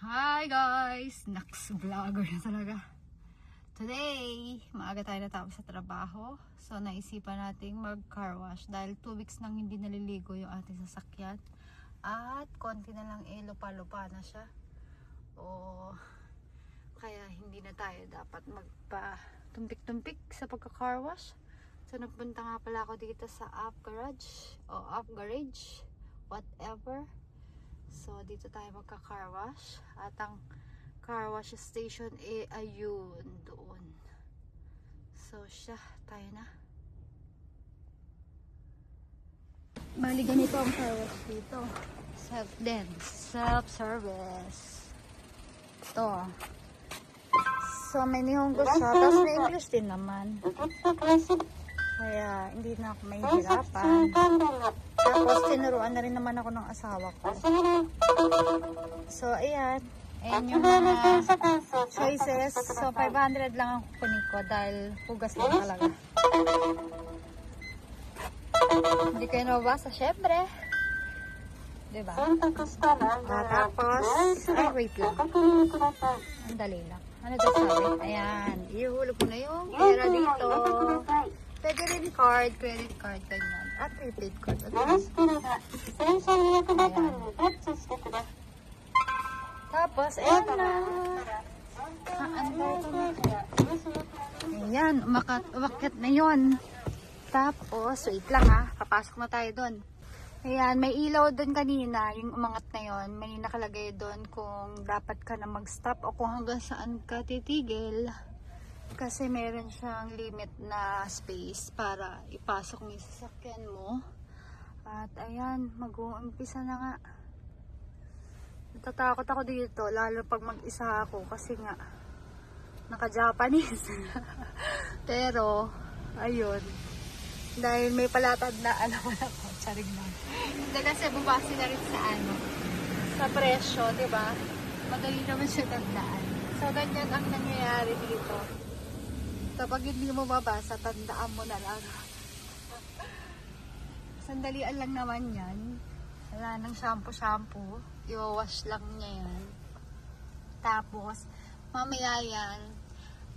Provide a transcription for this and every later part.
Hi guys! Naks vlogger na talaga. Today, maaga tayo natapos sa trabaho. So, naisipan nating mag car wash dahil 2 weeks nang hindi naliligo yung ating sasakyan. At konti na lang lupa-lupa na siya. Kaya hindi na tayo dapat magpa-tumpik-tumpik sa pagka-car wash. So, nagpunta nga pala ako dito sa Up Garage o Up Garage, whatever. So, dito tayo magka-car wash. At ang car wash station ayun, doon. So, tayo na. Bali, ganito ang car wash dito. Self-service. Ito. So, may nihongo siya. Tapos na English din naman. Kaya, hindi na ako mahihirapan. Tapos, tinuruan na rin naman ako ng asawa ko. So, ayan. Ayan yung mga choices. So, 500 lang ang kukunin ko dahil hugas lang talaga. Hindi kayo nababasa, syempre. Diba? Tapos, wait lang. Ang dali lang. Ano daw sabi? Ayan. Ihulog ko na yung pera dito. Pwede rin card, credit card, ganyan. At prepaid card. Ayan. Tapos, ayan na. Ayan, umakyat na yun. Tapos, wait lang ha. Papasok na tayo doon. Ayan, may ilaw doon kanina. Yung umangat na yun. May nakalagay doon kung dapat ka na mag-stop o kung hanggang saan ka titigil. Kasi meron siyang limit na space para ipasok mo yung sasakyan mo. At ayan, mag-uumpisa na nga. Natatakot ako dito, lalo pag mag-isa ako kasi nga naka-Japanese. Pero, ayun. Dahil may palatad na alam mo na po, charing lang. Hindi kasi bumasi na rin sa presyo, diba? Madali naman siya tandaan. So, ganyan ang nangyayari dito. Kapag hindi mo mabasa, tandaan mo na lang. Sandalian lang naman yan. Wala nang shampoo. I-wash lang niya yan. Tapos, mamaya yan,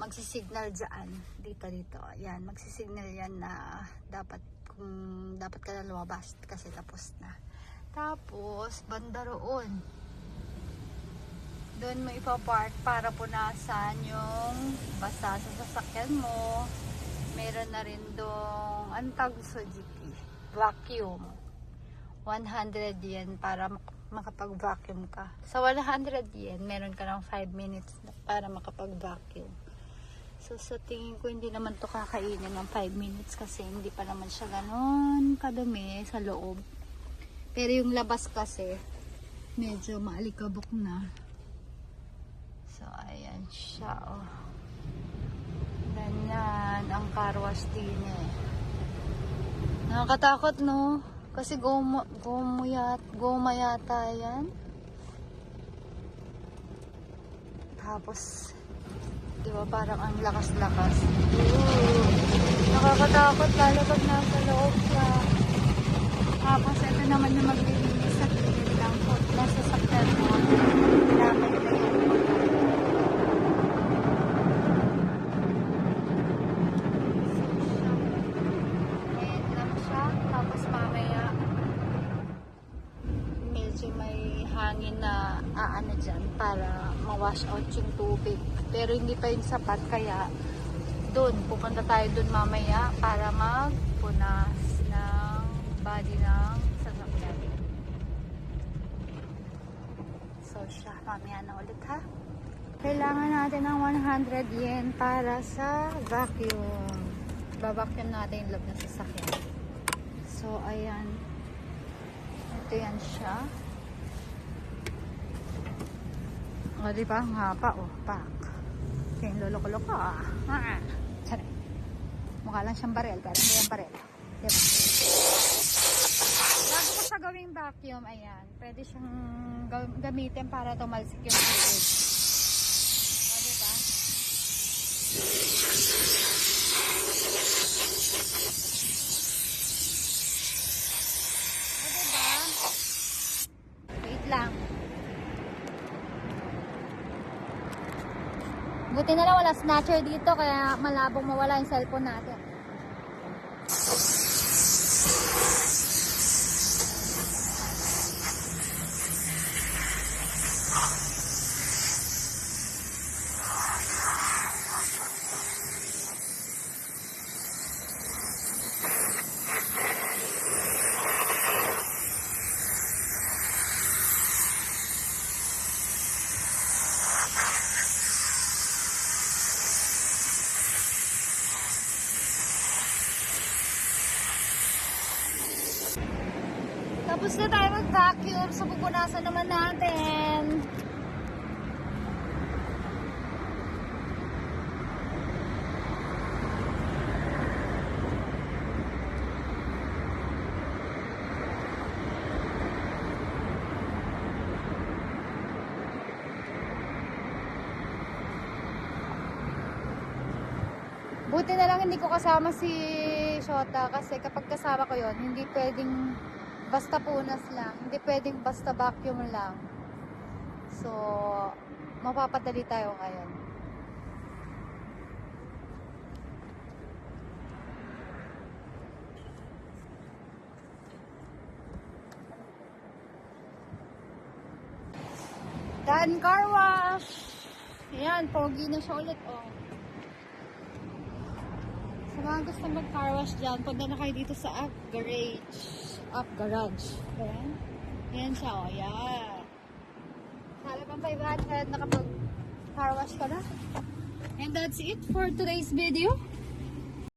magsisignal dyan. Dito. Ayan, magsisignal yan na dapat ka na lumabas kasi tapos na. Tapos, banda roon. Doon mo ipapark para punasan yung basa sa sasakyan mo. Meron na rin doong antag Sojiki vacuum. 100 yen para makapag-vacuum ka. Sa 100 yen, meron ka ng 5 minutes para makapag-vacuum. So, sa tingin ko, hindi naman to kakainin ng 5 minutes kasi hindi pa naman siya ganon kadumi sa loob. Pero yung labas kasi, medyo maalikabok na. So, ayan siya, oh. Ganyan ang car wash din, eh. Nakakatakot, no? Kasi goma yata yan. Tapos, di ba parang ang lakas-lakas. Nakakatakot lalo pag nasa loob siya. Tapos, ito naman yung maglilinis sa gilid lang po. Nasa sakyan mo. Kailangan nila yun. Ayan lang siya. Tapos, mamaya medyo may hangin na dyan para ma-wash out yung tubig. Pero hindi pa yung sapat, kaya pupunta tayo doon mamaya para magpunas ng body ng sasakyan. So mamaya na ulit ha. Kailangan natin ng 100 yen para sa vacuum. Babacuum natin yung loob ng sasakyan. So ayan. Ito yan siya. O, diba? Ang haba, oh. Pak. Kaya yung lolo-lolo ko, ah. Sorry. Mukha lang siyang barel, pero hindi yung barel. Diba? Bago ko siya gawing vacuum, ayan. Pwede siyang gamitin para tumalsik yung tubig. O, diba? O, diba? Wait lang. Buti na lang wala snatcher dito kaya malabong mawala yung cellphone natin. Tapos na tayo mag-vacuum, so pupunasan naman natin. Buti na lang hindi ko kasama si Shota kasi kapag kasama ko yon hindi pwedeng basta punas lang. Hindi pwedeng basta vacuum lang. So, mapapadali tayo ngayon. Dan car wash. Ayan, pogi na siya ulit, oh. Sa mga gusto mag-car wash dyan, punta na kayo dito sa Up Garage. Ayan. Ayan siya, oh. Ayan. Halagang 500 nakapag-car wash ka na. And that's it for today's video.